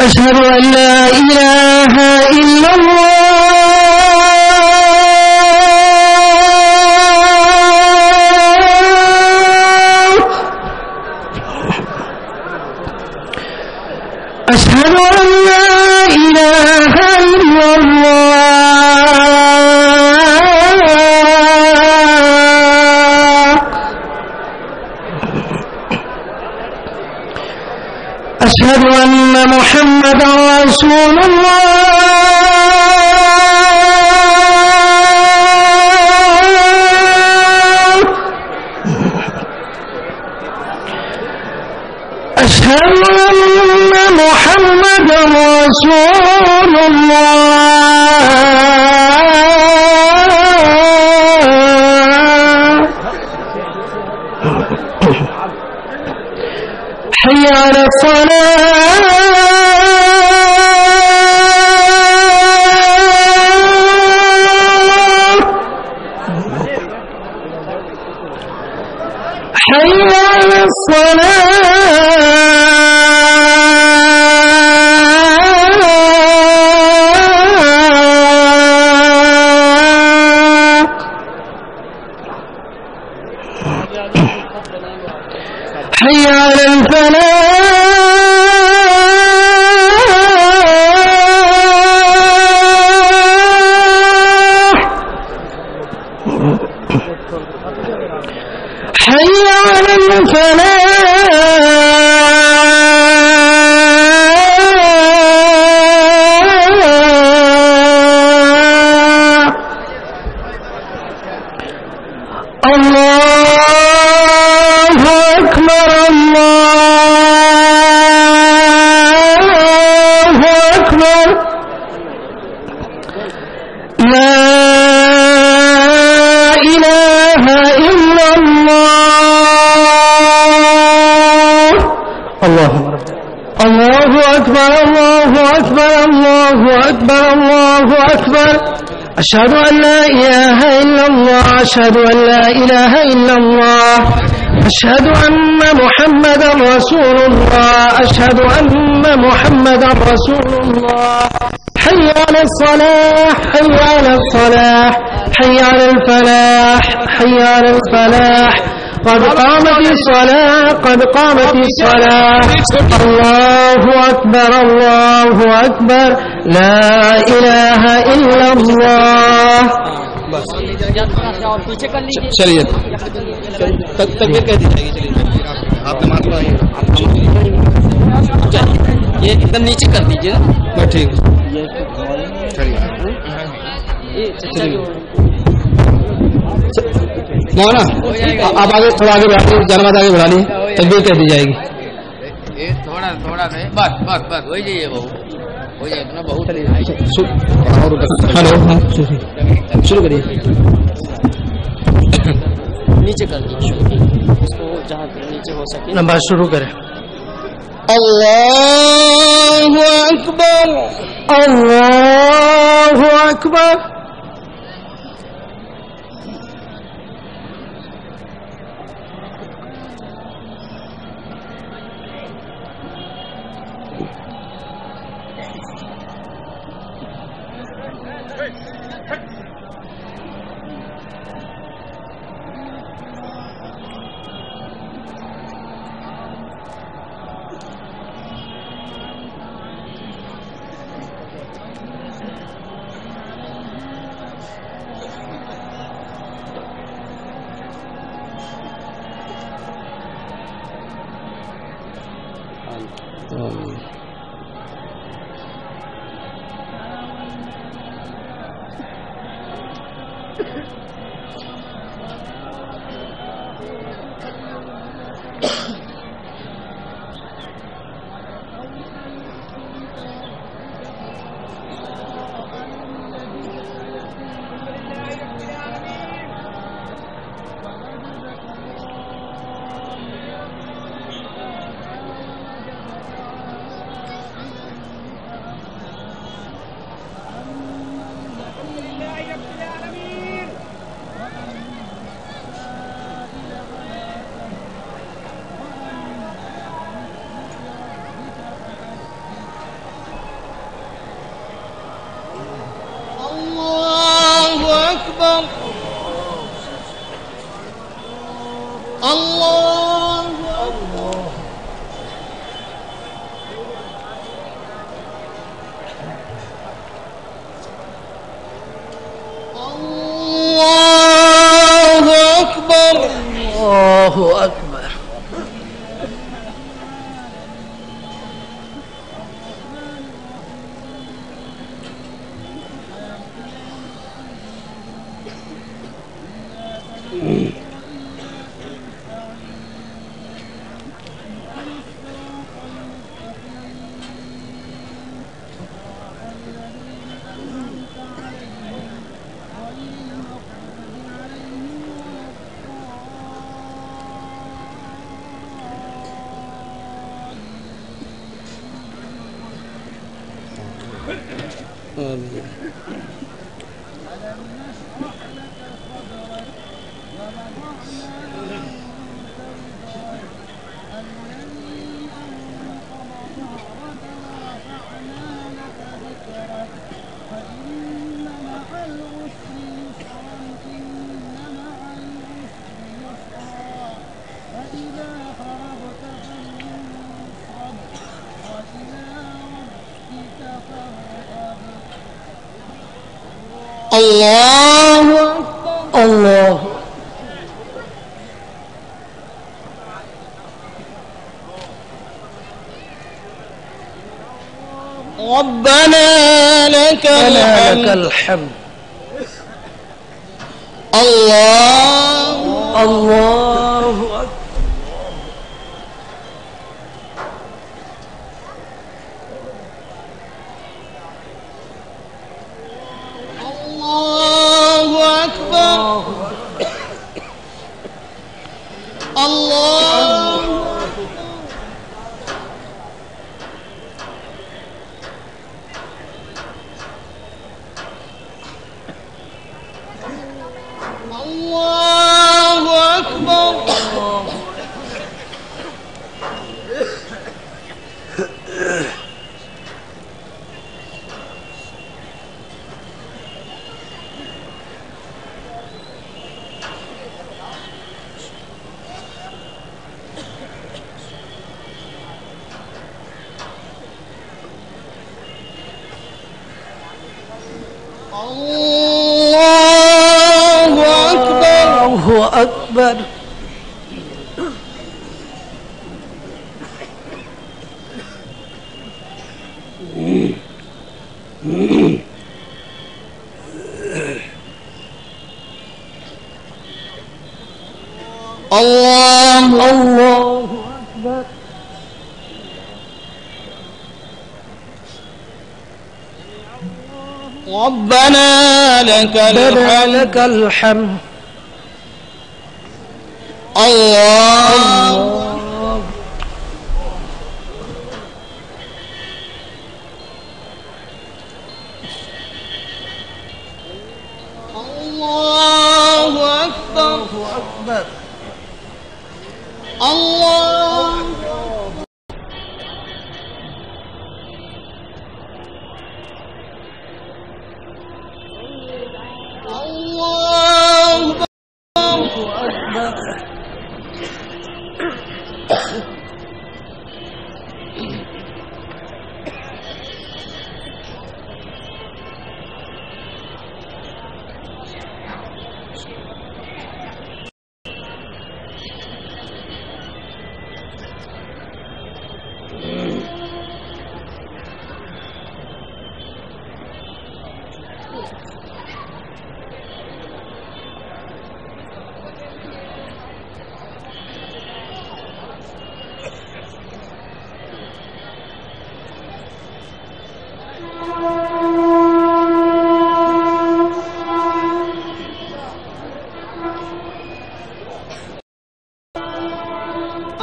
أشهد أن لا إله إلا الله أشهد أن لا إله إلا الله أشهد أن محمدا رسول الله أشهد أن محمدا رسول الله حي على الصلاة حي على حي على الفلاح حي على الفلاح الله أكبر الله أكبر لا إله إلا الله الله أكبر الله أكبر الله أكبر الله أكبر أشهد أن لا إله إلا الله أشهد أن لا إله إلا الله أشهد أن محمدا رسول الله أشهد أن محمدا رسول الله حي على الصلاح حي على الصلاح حي على الفلاح حي على الفلاح قد قامت الصلاة قد قامت الصلاة الله أكبر الله أكبر لا إله إلا الله चलिए तकबीर कह दी जाएगी। चलिए आप नमाज पढ़ाइए। ये एकदम नीचे कर दीजिए ना। ठीक चलिए मौना आप आगे थोड़ा आगे बढ़ाइए, जनमात आगे बढ़ा लीजिए, तकबीर कह दी जाएगी। ये थोड़ा थोड़ा बस बस बस हो जाइए बहू हो जाए ना बहुत। हेलो हाँ शुरू करिए। नीचे कर दीजिए इसको जहाँ नीचे हो सके। नंबर शुरू करें। अल्लाहु अकबर अल्लाहु अकबर الله الله ربنا لك الحمد الله الله أكبر الله أكبر الله أكبر الله أكبر ربنا لك الحمد الله أكبر الله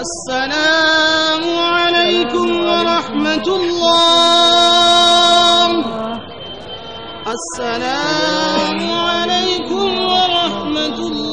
السلام عليكم ورحمة الله. السلام عليكم ورحمة الله.